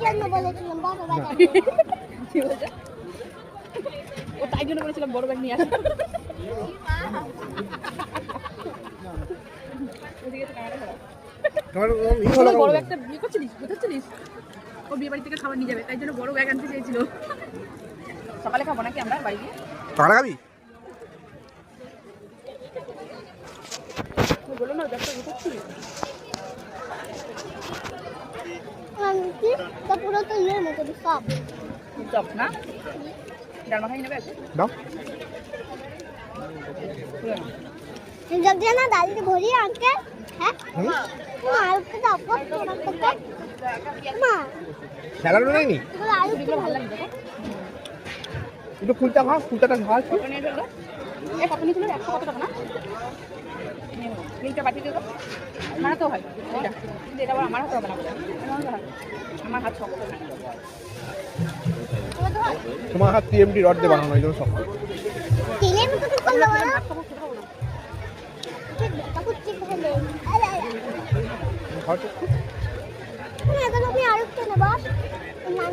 জন্য বলেছিলাম বড় ব্যাগ। কি বলছে? ও তাই জন্য বলেছিলাম বড় ব্যাগ নিয়ে আসো। বড় ব্যাগটা বিয়ে করছিলিস, বুঝেছিলিস? ও বিয়ে বাড়ি থেকে খাবার নিয়ে যাবে, তাই জন্য বড় ব্যাগ আনতে চেয়েছিল। সকালে খাবো নাকি আমরা বাড়ি গিয়ে? সকালে খাবি? বলো না ব্যাগটা বুঝেছি। আনছি তো পুরো তো ইয়ের মতো সব। চপ না? ডাল মাখাই নেবে? দাও। जब ना दादी ने भरी आंके हैं आलू के दाव को मां স্যালাড নেই? এগুলো আলু এগুলো ভালো লাগে দেখো। একটু ফুলটা খা, ফুলটাটা খা। কত নিয়ে চলো? এই কত নিয়ে ছিল? 100 কত টাকা না? নিয়ে বাটি দিও তো। আমার তো হয় এটা। কিন্তু এটা আবার আমার হাতে হবে না। আমার হাত শক্ত না। তোমার হাত টিএমটি রড দিয়ে বানানো, এই জন্য শক্ত। তেলের মতো তো করলো না তাকু চিপ ফেলে আরে খাও তো। তুমি এখন আমি আলু কে নেব নাম